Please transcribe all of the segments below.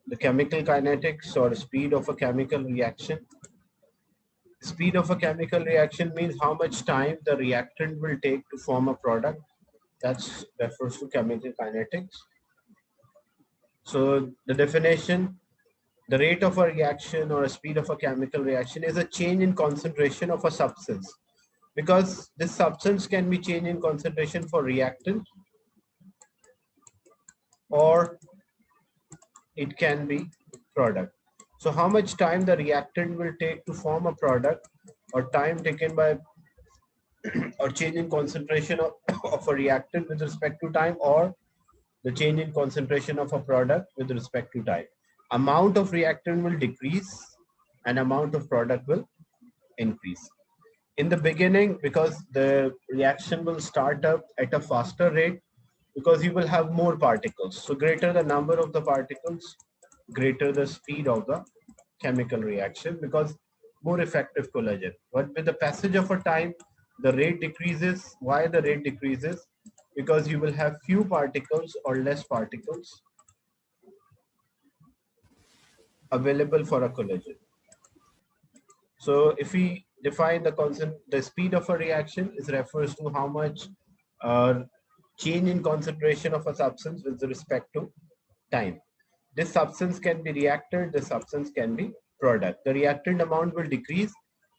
the chemical kinetics or speed of a chemical reaction. Speed of a chemical reaction means how much time the reactant will take to form a product. That's refers to chemical kinetics. So the definition, the rate of a reaction or a speed of a chemical reaction is a change in concentration of a substance, because this substance can be changed in concentration for reactant or it can be product. So how much time the reactant will take to form a product, or time taken by or change in concentration of a reactant with respect to time, or the change in concentration of a product with respect to time. Amount of reactant will decrease and amount of product will increase. In the beginning, because the reaction will start up at a faster rate, because you will have more particles. So greater the number of the particles, greater the speed of the chemical reaction, because more effective collagen. But with the passage of a time, the rate decreases. Why the rate decreases? Because you will have few particles or less particles available for a collagen. So if we define the speed of a reaction is refers to how much uh, change in concentration of a substance with respect to time. This substance can be reactant, the substance can be product. The reactant amount will decrease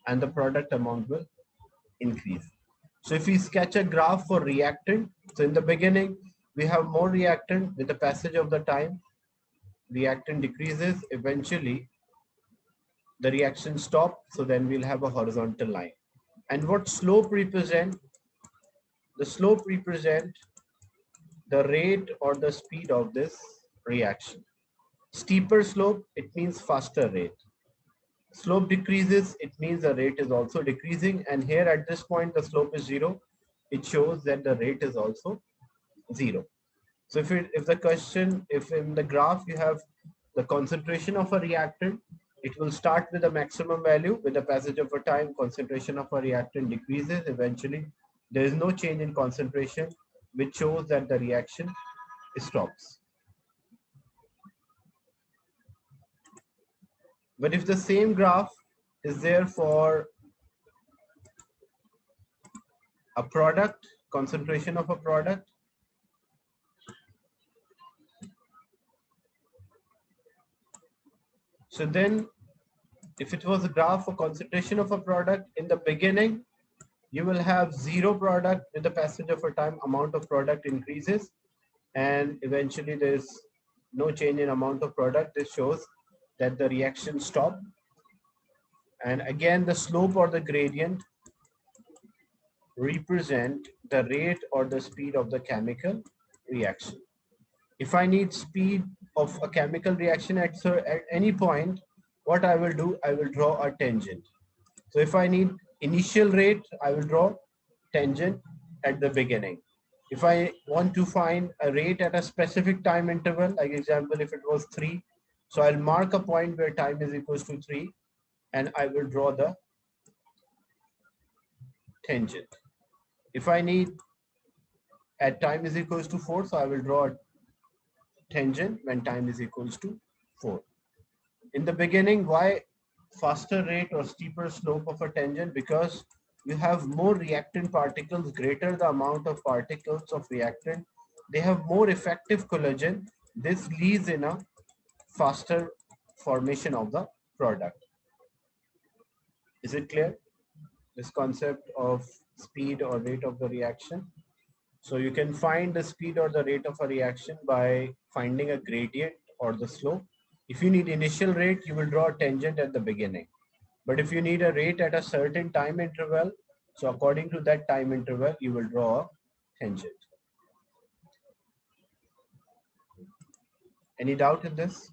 and the product amount will increase. So if we sketch a graph for reactant, so in the beginning, we have more reactant. With the passage of the time, reactant decreases. Eventually, the reaction stops. So then we'll have a horizontal line. And what slope represent? The slope represent the rate or the speed of this reaction. Steeper slope, it means faster rate. Slope decreases, it means the rate is also decreasing. And here at this point, the slope is zero. It shows that the rate is also zero. So if the question, if in the graph you have the concentration of a reactant, it will start with a maximum value. With the passage of a time, concentration of a reactant decreases. Eventually, there is no change in concentration, which shows that the reaction stops. But if the same graph is there for a product, concentration of a product, so then if it was a graph for concentration of a product, in the beginning, you will have zero product. With the passage of a time, amount of product increases, and eventually there's no change in amount of product. This shows that the reaction stopped. And again, the slope or the gradient represent the rate or the speed of the chemical reaction. If I need speed of a chemical reaction at any point, what I will do, I will draw a tangent. So if I need initial rate, I will draw tangent at the beginning. If I want to find a rate at a specific time interval, like example, if it was 3, so I'll mark a point where time is equals to 3, and I will draw the tangent. If I need at time is equals to 4, so I will draw a tangent when time is equals to 4. In the beginning, why faster rate or steeper slope of a tangent? Because you have more reactant particles. Greater the amount of particles of reactant, they have more effective collagen. This leads in a faster formation of the product. Is it clear? This concept of speed or rate of the reaction. So you can find the speed or the rate of a reaction by finding a gradient or the slope. If you need initial rate, you will draw a tangent at the beginning. But if you need a rate at a certain time interval, so according to that time interval, you will draw a tangent. Any doubt in this?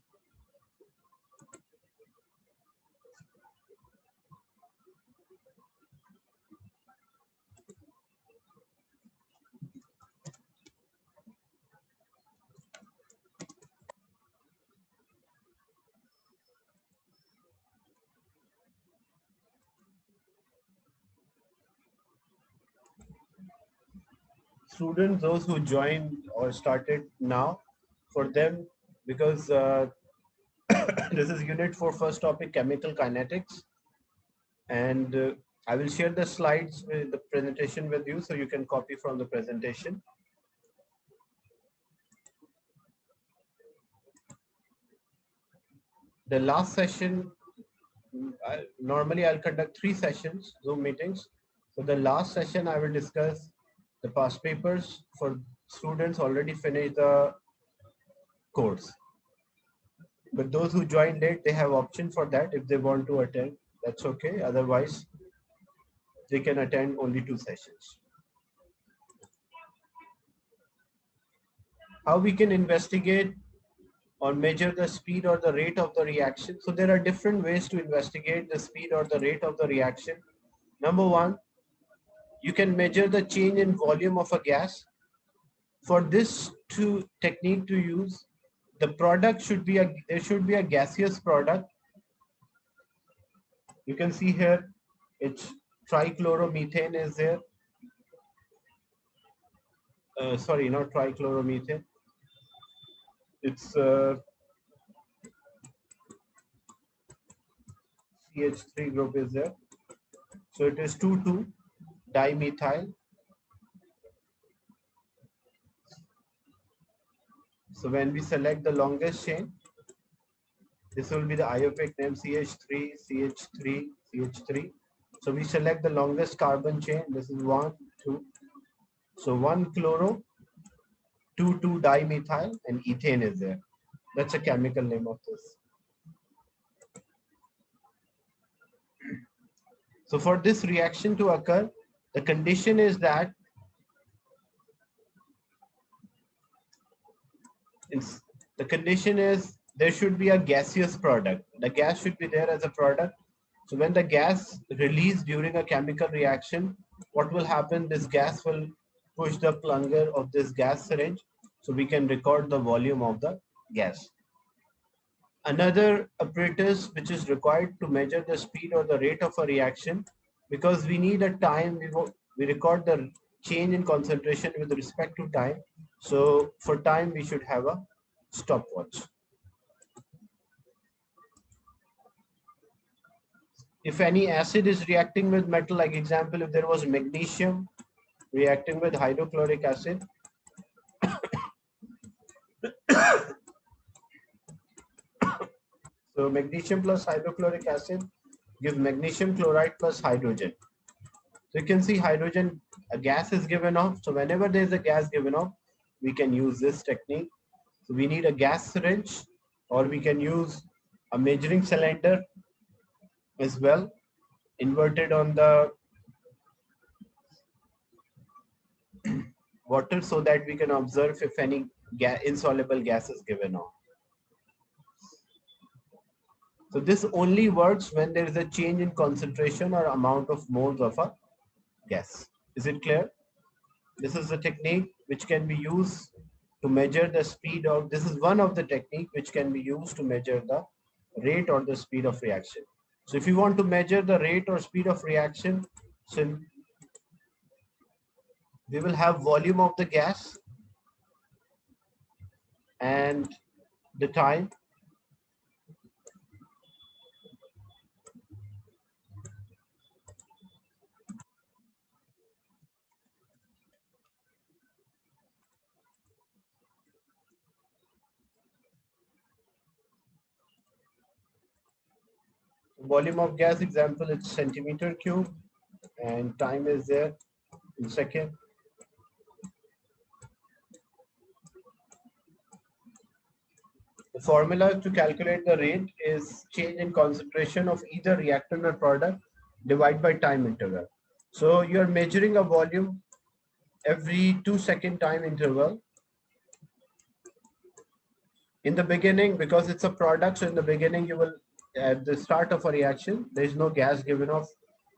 Students, those who joined or started now, for them, because This is unit 4, first topic, chemical kinetics. And I will share the slides with the presentation with you so you can copy from the presentation. The last session, normally I'll conduct 3 sessions, Zoom meetings. So the last session I will discuss the past papers for students already finished the course. But those who join late, they have option for that. If they want to attend, that's okay. Otherwise, they can attend only 2 sessions. How we can investigate or measure the speed or the rate of the reaction. So there are different ways to investigate the speed or the rate of the reaction. Number one, you can measure the change in volume of a gas. For this technique to use, the product should be there should be a gaseous product. You can see here, it's trichloromethane is there. Sorry, not trichloromethane. It's CH3 group is there. So it is 2,2-dimethyl. So when we select the longest chain, this will be the IUPAC name CH3, CH3, CH3. So we select the longest carbon chain. This is 1, 2. So 1-chloro, 2,2-dimethyl, and ethane is there. That's a chemical name of this. So for this reaction to occur, the condition is that the condition is there should be a gaseous product. The gas should be there as a product. So when the gas released during a chemical reaction, what will happen? This gas will push the plunger of this gas syringe, so we can record the volume of the gas. Another apparatus which is required to measure the speed or the rate of a reaction, because we need a time, we record the change in concentration with respect to time. So for time, we should have a stopwatch. If any acid is reacting with metal, like example, if there was magnesium reacting with hydrochloric acid, so magnesium plus hydrochloric acid give magnesium chloride plus hydrogen. So you can see hydrogen, a gas is given off. So whenever there is a gas given off, we can use this technique. So we need a gas syringe, or we can use a measuring cylinder as well, inverted on the water, so that we can observe if any insoluble gas is given off. So this only works when there is a change in concentration or amount of moles of a gas. Is it clear? This is a technique which can be used to measure the speed of, this is one of the technique which can be used to measure the rate or the speed of reaction. So if you want to measure the rate or speed of reaction, so we will have volume of the gas and the time. Volume of gas example, it's centimeter cube, and time is there in second. The formula to calculate the rate is change in concentration of either reactant or product divided by time interval. So you're measuring a volume every 2-second time interval. In the beginning, because it's a product, so in the beginning you will, at the start of a reaction, there is no gas given off.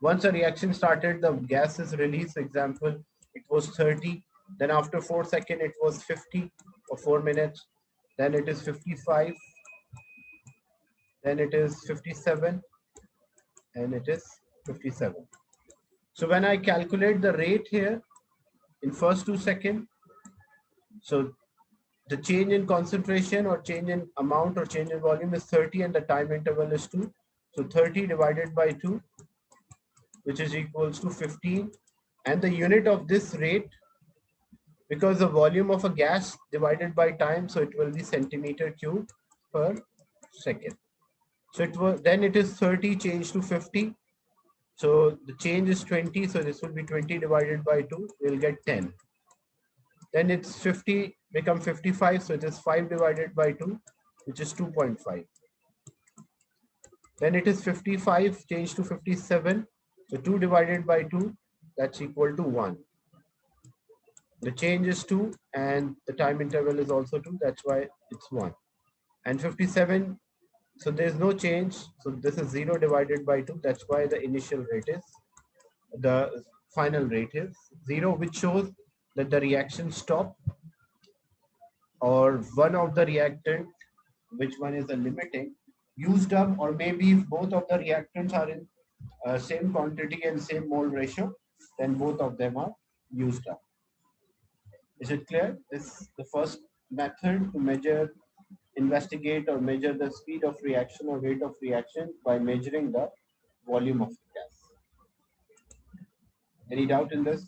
Once a reaction started, the gas is released. Example, it was 30. Then after 4 seconds, it was 50 or 4 minutes. Then it is 55. Then it is 57. And it is 57. So when I calculate the rate here in first 2 seconds, so the change in concentration or change in amount or change in volume is 30 and the time interval is 2. So 30 divided by 2, which is equals to 15. And the unit of this rate, because the volume of a gas divided by time, so it will be centimeter cube per second. So it was, then it is 30 changed to 50. So the change is 20. So this will be 20 divided by 2. We'll get 10. Then it's 50 become 55. So it is 5 divided by 2, which is 2.5. Then it is 55 changed to 57. So 2 divided by 2, that's equal to 1. The change is 2 and the time interval is also 2. That's why it's 1. And 57, so there's no change. So this is 0 divided by 2. That's why the initial rate is, the final rate is 0, which shows that the reaction stop or one of the reactant, which one is the limiting, used up, or maybe if both of the reactants are in same quantity and same mole ratio, then both of them are used up. Is it clear? This is the first method to measure, investigate or measure the speed of reaction or rate of reaction by measuring the volume of the gas. Any doubt in this?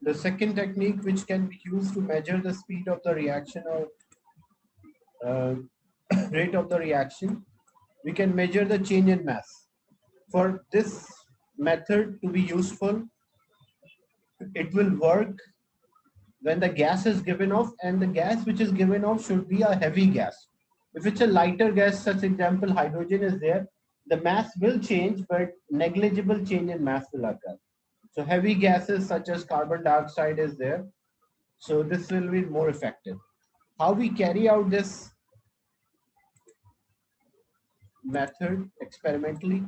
The second technique which can be used to measure the speed of the reaction or rate of the reaction, we can measure the change in mass. For this method to be useful, it will work when the gas is given off, and the gas which is given off should be a heavy gas. If it's a lighter gas, such example hydrogen is there, the mass will change, but negligible change in mass will occur. So heavy gases such as carbon dioxide is there. So this will be more effective. How we carry out this method experimentally?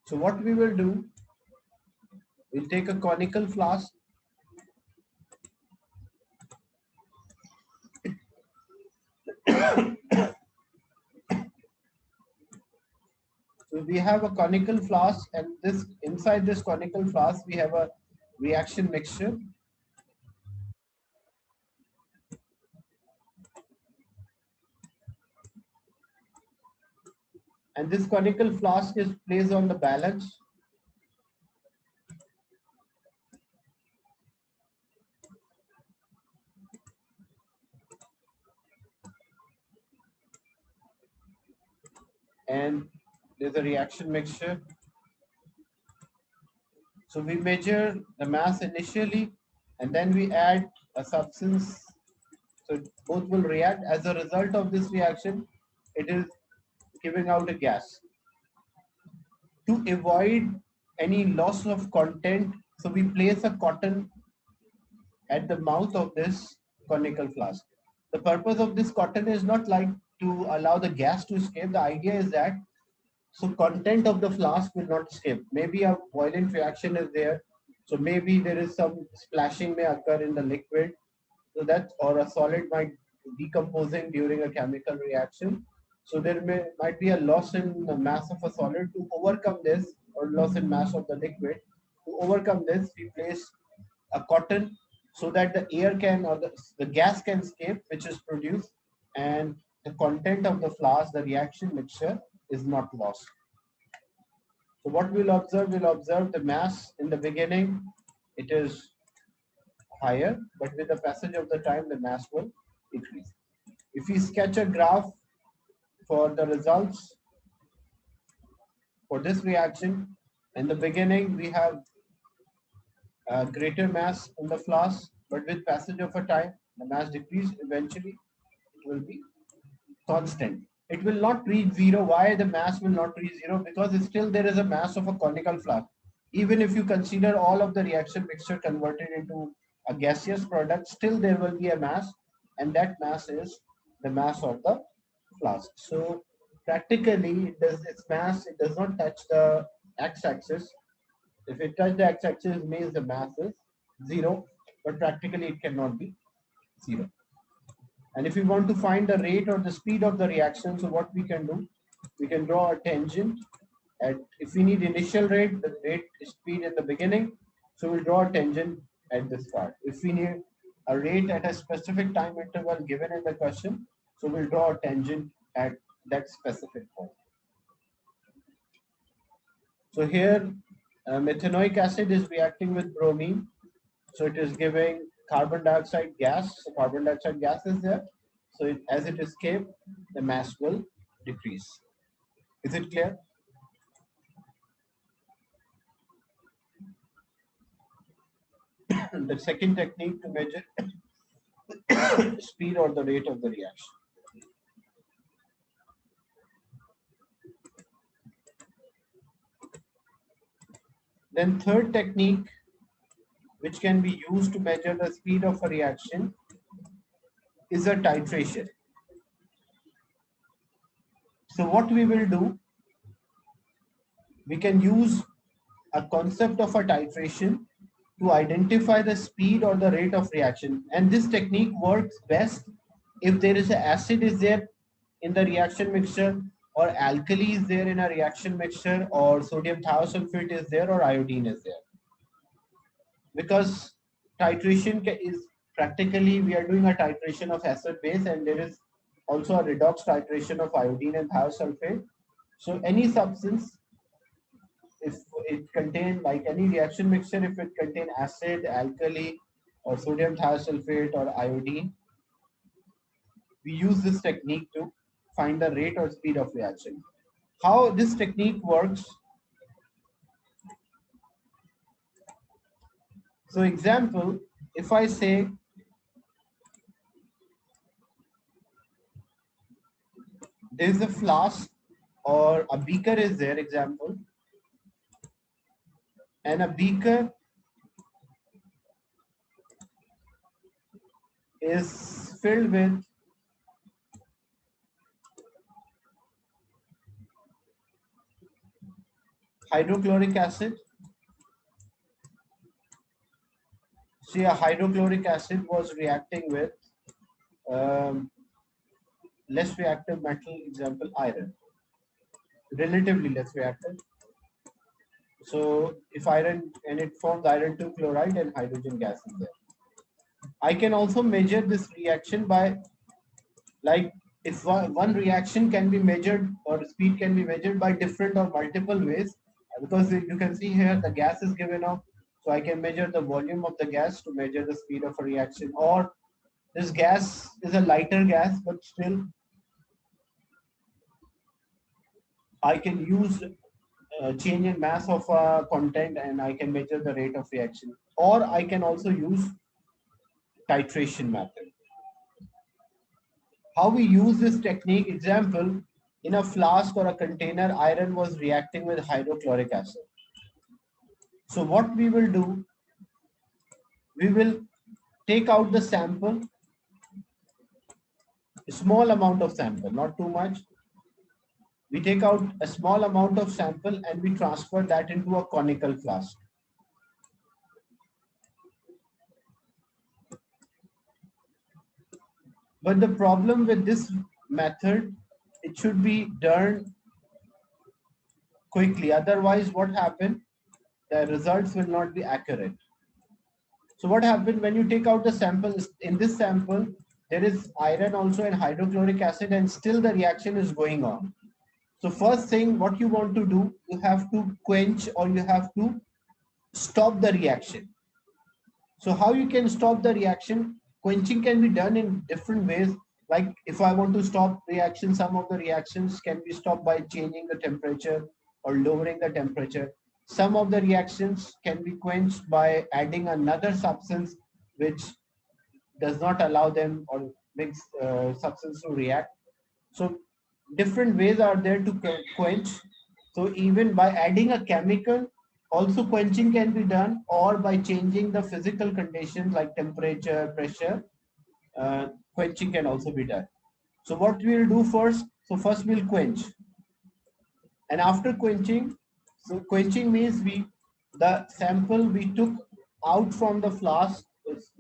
So what we will do, we'll take a conical flask. So we have a conical flask, and this inside this conical flask we have a reaction mixture. And this conical flask is placed on the balance. And there's a reaction mixture. So we measure the mass initially, and then we add a substance. So both will react. As a result of this reaction, it is giving out a gas. To avoid any loss of content, so we place a cotton at the mouth of this conical flask. The purpose of this cotton is not like to allow the gas to escape. The idea is that so content of the flask will not escape. Maybe a violent reaction is there. So maybe there is some splashing may occur in the liquid. So that, or a solid might decomposing during a chemical reaction. So there might be a loss in the mass of a solid. To overcome this, or loss in mass of the liquid, to overcome this, we place a cotton so that the air can, or the gas can escape, which is produced, and the content of the flask, the reaction mixture, is not lost. So what we'll observe the mass in the beginning, it is higher, but with the passage of the time, the mass will decrease. If we sketch a graph for the results for this reaction, in the beginning, we have a greater mass in the flask, but with passage of a time, the mass decrease. Eventually, it will be constant. It will not reach zero. Why the mass will not reach zero? Because still there is a mass of a conical flask. Even if you consider all of the reaction mixture converted into a gaseous product, still there will be a mass, and that mass is the mass of the flask. So practically its mass, it does not touch the x-axis. If it touches the x-axis, means the mass is 0, but practically it cannot be 0. And if we want to find the rate or the speed of the reaction, so what we can do, we can draw a tangent at, if we need initial rate, the rate speed in the beginning, so we'll draw a tangent at this part. If we need a rate at a specific time interval given in the question, so we'll draw a tangent at that specific point. So here, methanoic acid is reacting with bromine, so it is giving carbon dioxide gas. So carbon dioxide gas is there. So as it escapes, the mass will decrease. Is it clear? The second technique to measure speed or the rate of the reaction. Then third technique, which can be used to measure the speed of a reaction, is a titration. So what we will do, we can use a concept of a titration to identify the speed or the rate of reaction. And this technique works best if there is an acid is there in the reaction mixture, or alkali is there in a reaction mixture, or sodium thiosulfate is there, or iodine is there. Because titration is practically, we are doing a titration of acid base, and there is also a redox titration of iodine and thiosulfate. So any substance, if it contain, like any reaction mixture, if it contain acid, alkali, or sodium thiosulfate or iodine, we use this technique to find the rate or speed of reaction. How this technique works? So example, if I say there is a flask or a beaker is there, example, and a beaker is filled with hydrochloric acid. See, a hydrochloric acid was reacting with less reactive metal, example iron, relatively less reactive. So if iron, and it forms iron 2 chloride and hydrogen gas is there. I can also measure this reaction by, like, if one reaction can be measured or speed can be measured by different or multiple ways, because you can see here the gas is given off, so I can measure the volume of the gas to measure the speed of a reaction. Or this gas is a lighter gas, but still I can use change in mass of content, and I can measure the rate of reaction. Or I can also use titration method. How we use this technique, example, in a flask or a container, iron was reacting with hydrochloric acid. So what we will do, we will take out the sample, a small amount of sample, not too much. We take out a small amount of sample and we transfer that into a conical flask. But the problem with this method, it should be done quickly. Otherwise, what happens? The results will not be accurate. So what happens when you take out the sample? In this sample, there is iron also and hydrochloric acid, and still the reaction is going on. So first thing, what you want to do, you have to quench, or you have to stop the reaction. So how you can stop the reaction? Quenching can be done in different ways. Like if I want to stop reaction, some of the reactions can be stopped by changing the temperature or lowering the temperature. Some of the reactions can be quenched by adding another substance which does not allow them or makes substance to react. So different ways are there to quench. So even by adding a chemical, also quenching can be done, or by changing the physical conditions like temperature, pressure, quenching can also be done. So what we will do first, So first we'll quench, and after quenching, so quenching means the sample we took out from the flask,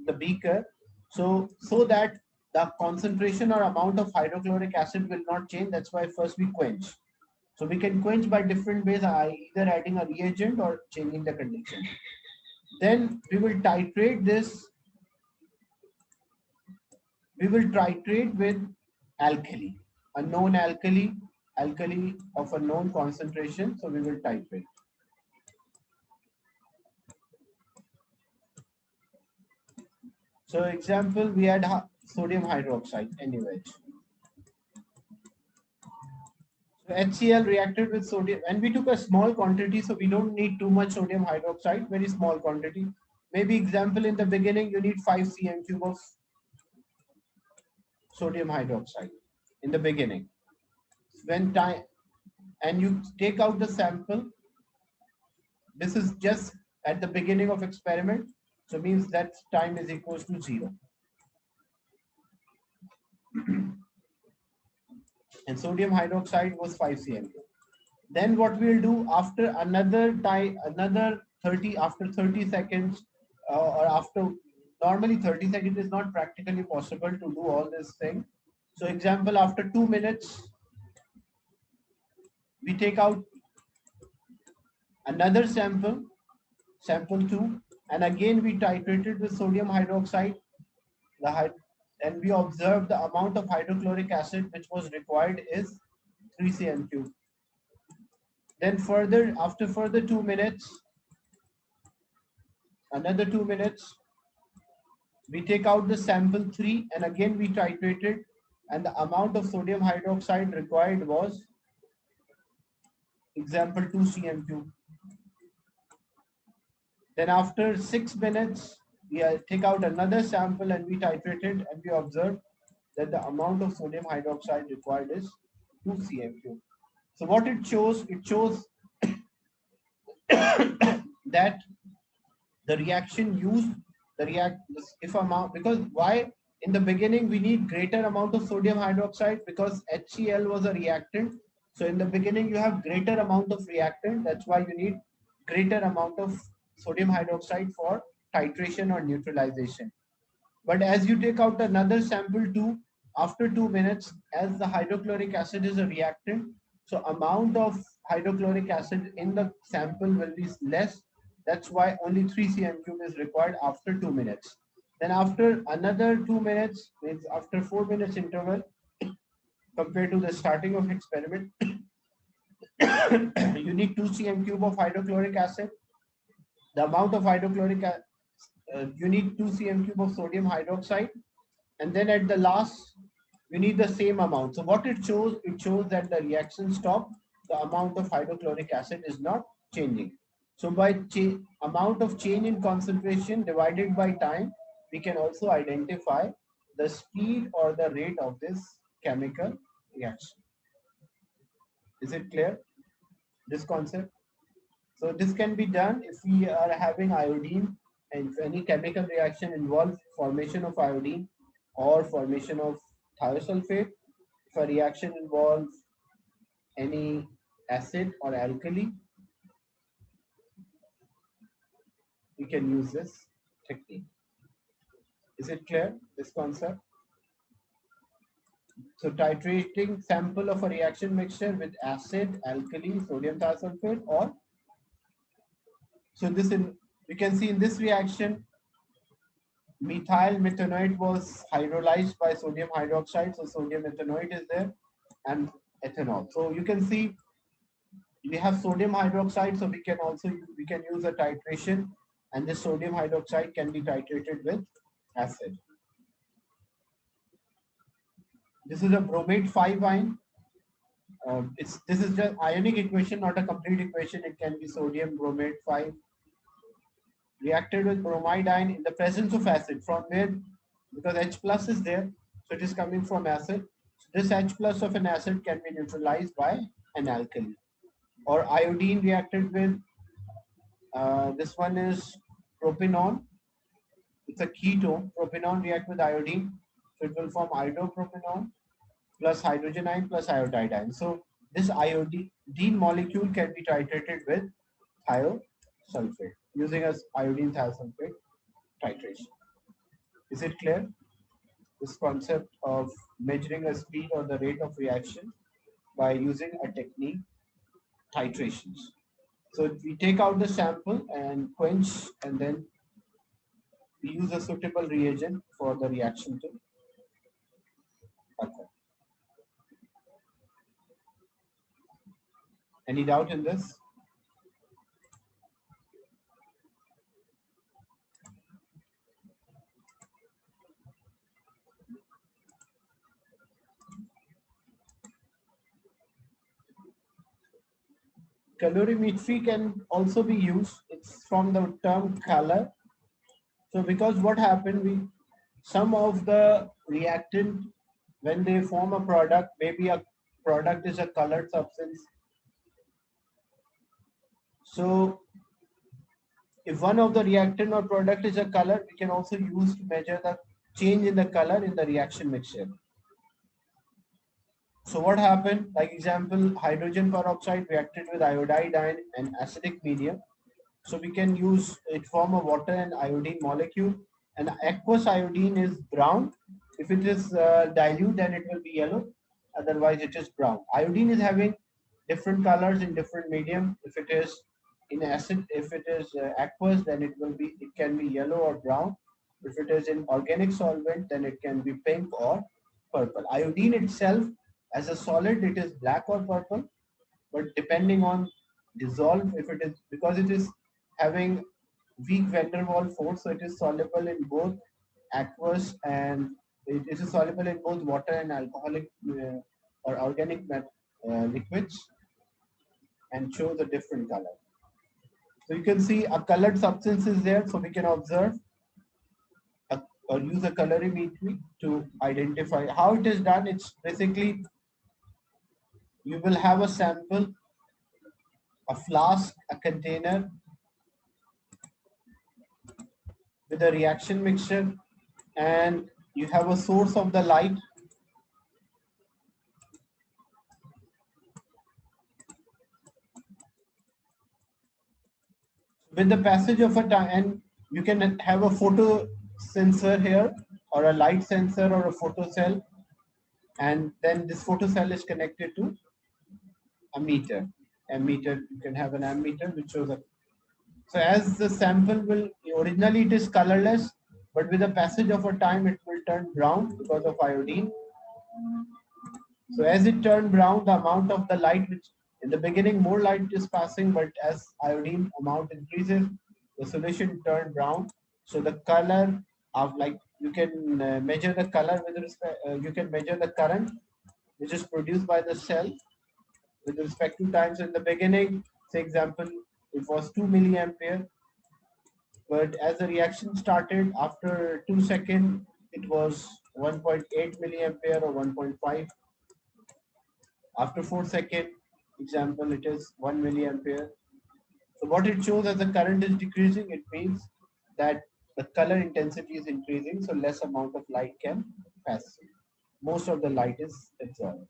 the beaker, so that the concentration or amount of hydrochloric acid will not change. That's why first we quench. So we can quench by different ways, either adding a reagent or changing the condition. Then we will titrate this. We will titrate with alkali, a known alkali of a known concentration. So we will titrate. So example, we had sodium hydroxide, NaOH. So HCl reacted with sodium, and we took a small quantity, so we don't need too much sodium hydroxide, very small quantity. Maybe example, in the beginning, you need 5 cm cube of sodium hydroxide in the beginning. When time, and you take out the sample, this is just at the beginning of experiment, so means that time is equals to 0. And sodium hydroxide was 5 cm. Then what we'll do after another 30 seconds, or after, normally 30 seconds is not practically possible to do all this thing. So example, after 2 minutes, we take out another sample, sample 2, and again we titrated with sodium hydroxide, and we observed the amount of hydrochloric acid which was required is 3 cm cube. Then further, after further 2 minutes, another 2 minutes, we take out the sample 3, and again we titrated, and the amount of sodium hydroxide required was example 2 cm cube. Then after 6 minutes, we take out another sample and we titrated, and we observed that the amount of sodium hydroxide required is 2 cm cube. So what it shows that the reaction used, if amount, because why in the beginning we need greater amount of sodium hydroxide, because HCl was a reactant. So in the beginning you have greater amount of reactant, that's why you need greater amount of sodium hydroxide for titration or neutralization. But as you take out another sample 2, after 2 minutes, as the hydrochloric acid is a reactant, so amount of hydrochloric acid in the sample will be less. That's why only 3 cm cube is required after 2 minutes. Then after another 2 minutes, means after 4 minutes interval, compared to the starting of experiment, you need 2 cm cube of hydrochloric acid. The amount of hydrochloric acid, you need 2 cm cube of sodium hydroxide, and then at the last you need the same amount. So what it shows that the reaction stopped, the amount of hydrochloric acid is not changing. So by amount of change in concentration divided by time, we can also identify the speed or the rate of this chemical reaction. Is it clear, this concept? So this can be done if we are having iodine, and if any chemical reaction involves formation of iodine or formation of thiosulfate. If a reaction involves any acid or alkali, we can use this technique. Is it clear, this concept? So titrating sample of a reaction mixture with acid, alkali, sodium thiosulfate, or so this in, we can see in this reaction, methyl methanoate was hydrolyzed by sodium hydroxide, so sodium methanoate is there, and ethanol. So you can see we have sodium hydroxide, so we can use a titration, and this sodium hydroxide can be titrated with acid. This is a bromate 5 ion. This is the ionic equation, not a complete equation. It can be sodium bromate 5 reacted with bromide ion in the presence of acid. From where? Because H plus is there, so it is coming from acid. So this H plus of an acid can be neutralized by an alkali. Or iodine reacted with, this one is propanol. It's a ketone. Propanol react with iodine, so it will form iodopropanol. plus hydrogen ion plus iodide ion. So this iodine molecule can be titrated with thiosulfate using a iodine thiosulfate titration. Is it clear? This concept of measuring a speed or the rate of reaction by using a technique, titrations. So we take out the sample and quench, and then we use a suitable reagent for the reaction to occur. Any doubt in this? Calorimetry can also be used. It's from the term color. So because what happened, some of the reactant, when they form a product, maybe a product is a colored substance. So if one of the reactant or product is a color, we can also use to measure the change in the color in the reaction mixture. So what happened, like example, hydrogen peroxide reacted with iodide ion and acidic medium. So we can use it form a water and iodine molecule, and aqueous iodine is brown. If it is dilute, then it will be yellow. Otherwise, it is brown. Iodine is having different colors in different medium. If it is in acid, if it is aqueous, then it can be yellow or brown. If it is in organic solvent, then it can be pink or purple. Iodine itself, as a solid, it is black or purple, but depending on dissolve, if it is, because it is having weak van der Waals force, so it is soluble in both aqueous, and it is soluble in both water and alcoholic or organic liquids, and shows a different color. So you can see a colored substance is there, so we can observe or use a colorimetry to identify how it is done. It's basically you will have a sample, a flask, a container with a reaction mixture, and you have a source of the light. With the passage of a time, and you can have a photo sensor here, or a light sensor, or a photo cell, and then this photo cell is connected to a meter. Ammeter, you can have an ammeter which shows a. So as the sample will, originally it is colorless, but with the passage of a time it will turn brown because of iodine. So as it turned brown, the amount of the light, which in the beginning more light is passing, but as iodine amount increases, the solution turned brown. So the color of, like, you can measure the color with respect, you can measure the current which is produced by the cell with respect to time. So in the beginning, say example, it was 2 milliampere, but as the reaction started after 2 seconds, it was 1.8 milliampere or 1.5. After 4 seconds, example, it is 1 milliampere. So what it shows, as the current is decreasing, it means that the color intensity is increasing, so less amount of light can pass through. Most of the light is absorbed.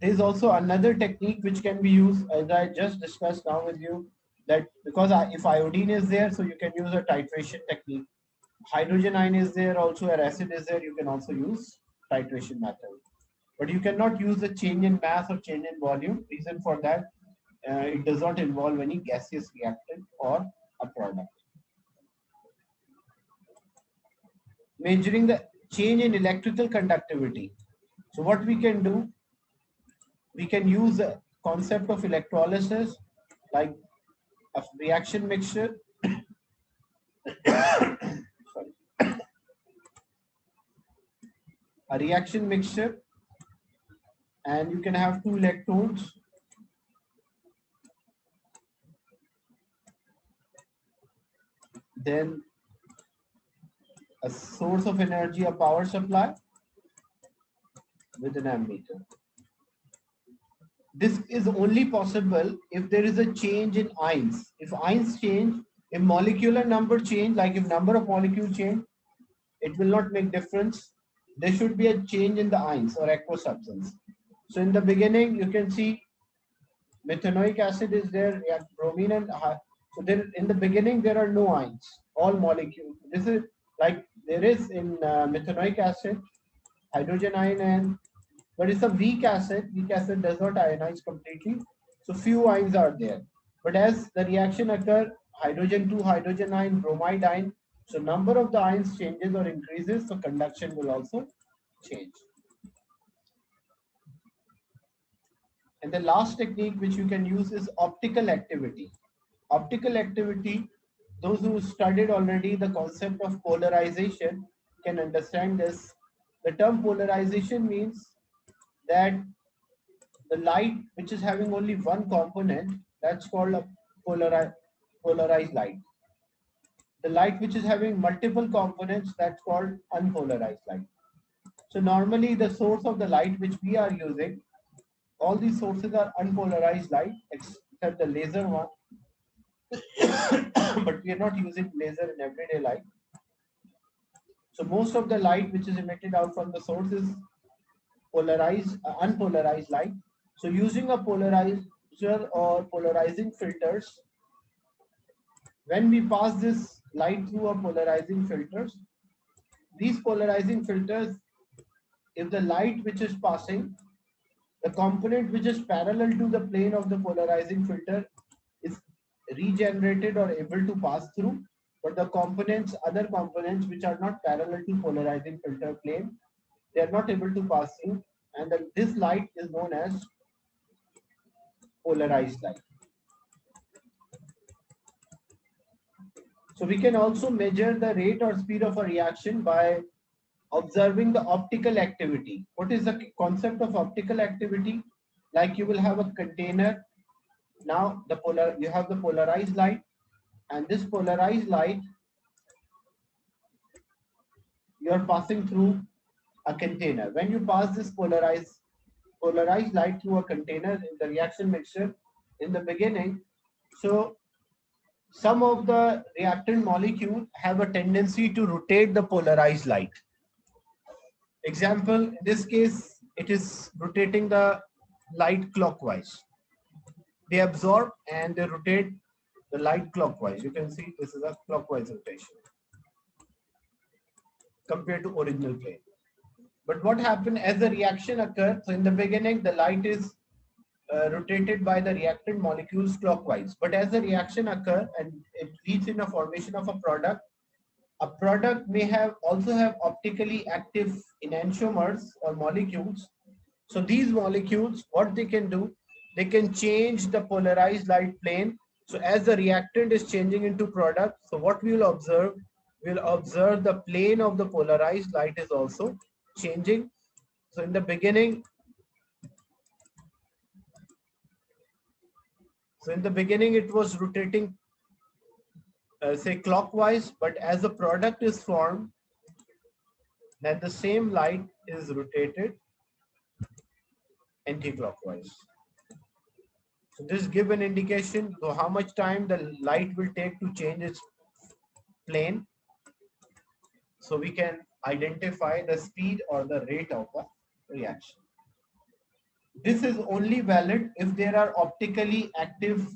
There is also another technique which can be used, as I just discussed now with you, that because if iodine is there, so you can use a titration technique. Hydrogen ion is there also, or acid is there, you can also use titration method. But you cannot use the change in mass or change in volume. Reason for that, it does not involve any gaseous reactant or a product. Measuring the change in electrical conductivity. So what we can do, we can use the concept of electrolysis, like a reaction mixture. Sorry. A reaction mixture, and you can have two electrodes. Then a source of energy, a power supply with an ammeter. This is only possible if there is a change in ions. If ions change, if molecular number change, like if number of molecules change, it will not make difference there should be a change in the ions or aqueous substance. So in the beginning, you can see methanoic acid is there, yeah, bromine and so there in the beginning there are no ions, all molecules. This is like there is in methanoic acid, hydrogen ion, and but it's a weak acid. Weak acid does not ionize completely, so few ions are there. But as the reaction occur, hydrogen 2 hydrogen ion, bromide ion, so number of the ions changes or increases, so conduction will also change. And the last technique which you can use is optical activity. Optical activity, those who studied already the concept of polarization can understand this. The term polarization means that the light which is having only one component, that's called a polarized light. The light which is having multiple components, that's called unpolarized light. So normally the source of the light which we are using, all these sources are unpolarized light except the laser one. But we are not using laser in everyday life. So most of the light which is emitted out from the source is polarized, unpolarized light. So using a polarizer or polarizing filters, when we pass this light through a polarizing filters, these polarizing filters, if the light which is passing, the component which is parallel to the plane of the polarizing filter is regenerated or able to pass through, but the components, other components which are not parallel to polarizing filter plane, they are not able to pass through, and this light is known as polarized light. So we can also measure the rate or speed of a reaction by observing the optical activity. What is the concept of optical activity? Like you will have a container. Now you have the polarized light, and this polarized light you are passing through a container. When you pass this polarized light through a container in the reaction mixture in the beginning, so some of the reactant molecules have a tendency to rotate the polarized light. Example, in this case, it is rotating the light clockwise. They absorb and they rotate the light clockwise. You can see this is a clockwise rotation compared to original plane. But what happened as the reaction occurs? So in the beginning, the light is rotated by the reactant molecules clockwise. But as the reaction occurs and it leads in a formation of a product may have also have optically active enantiomers or molecules. So these molecules, what they can do, they can change the polarized light plane. So as the reactant is changing into product, so what we will observe, we'll observe the plane of the polarized light is also changing. So in the beginning, it was rotating, say clockwise, but as the product is formed, then the same light is rotated anti-clockwise. So this give an indication to how much time the light will take to change its plane. So we can identify the speed or the rate of the reaction. This is only valid if there are optically active,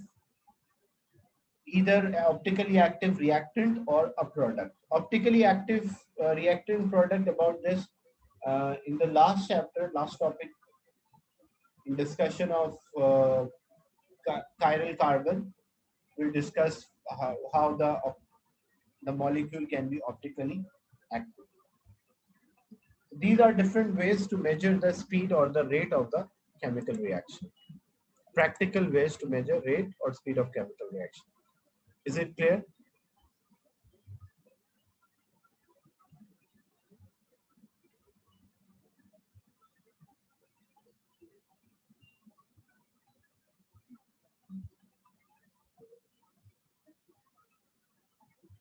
either optically active reactant or a product. Optically active reactant product, about this in the last chapter, last topic in discussion of chiral carbon, we'll discuss how the molecule can be optically active. These are different ways to measure the speed or the rate of the chemical reaction. Practical ways to measure rate or speed of chemical reaction. Is it clear?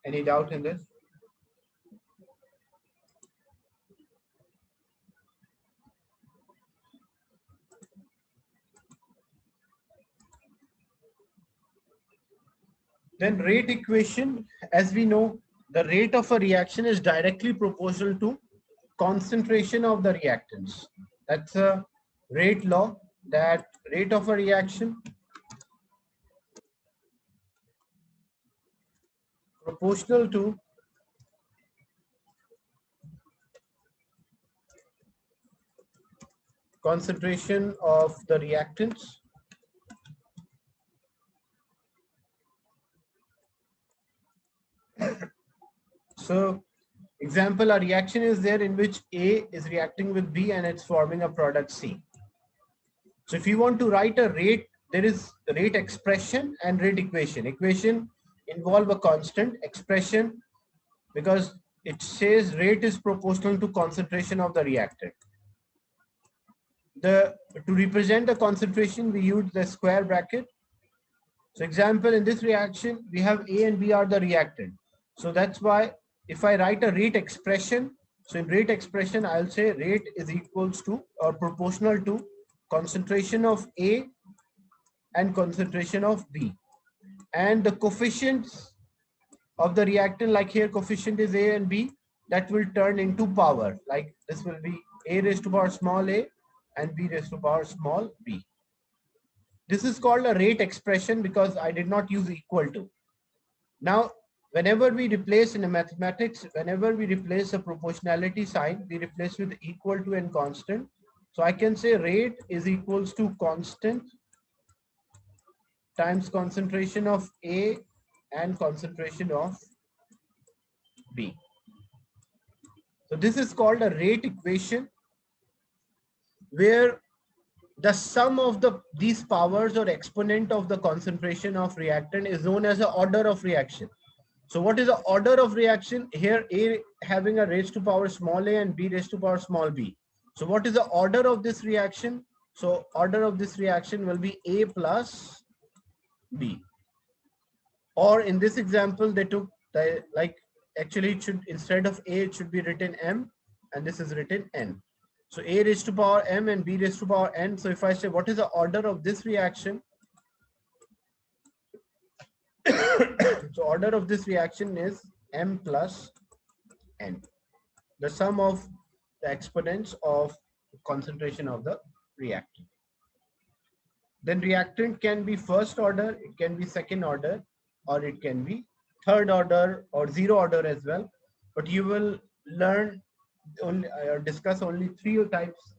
Any doubt in this? Then rate equation, as we know, the rate of a reaction is directly proportional to concentration of the reactants. That's a rate law, that rate of a reaction proportional to concentration of the reactants. So example, a reaction is there in which A is reacting with B and it's forming a product C. So if you want to write a rate, there is rate expression and rate equation. Equation involve a constant, expression because it says rate is proportional to concentration of the reactant. To represent the concentration, we use the square bracket. So example, in this reaction, we have A and B are the reactant. So that's why if I write a rate expression, so in rate expression, I'll say rate is equals to or proportional to concentration of A and concentration of B. And the coefficients of the reactant, like here coefficient is A and B, that will turn into power. Like this will be A raised to power small a and B raised to power small b. This is called a rate expression because I did not use equal to. Now, whenever we replace in a mathematics, whenever we replace a proportionality sign, we replace with equal to and constant. So I can say rate is equals to constant times concentration of A and concentration of B. So this is called a rate equation where the sum of these powers or exponent of the concentration of reactant is known as the order of reaction. So what is the order of reaction? Here A having a raised to power small a and B raised to power small b. So what is the order of this reaction? So order of this reaction will be A plus B. Or in this example, they took the, like actually it should, instead of A, it should be written M and this is written N. So A raised to power M and B raised to power N. So if I say what is the order of this reaction? So order of this reaction is M plus N, the sum of the exponents of concentration of the reactant. Then reactant can be first order, it can be second order, or it can be third order or zero order as well. But you will learn only or discuss only three types: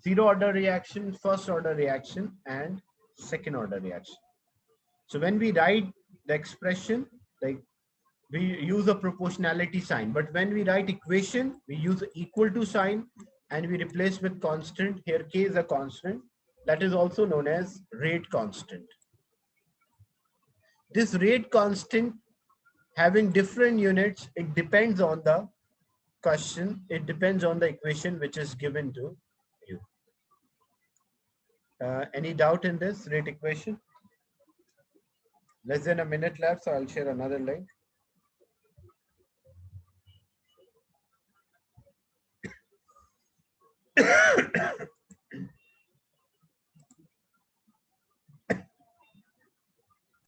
zero order reaction, first order reaction, and second order reaction. So when we write the expression, like we use a proportionality sign, but when we write equation, we use equal to sign and we replace with constant. Here K is a constant, that is also known as rate constant. This rate constant having different units, it depends on the question, it depends on the equation which is given to you. Any doubt in this rate equation? Less than a minute left, so I'll share another link.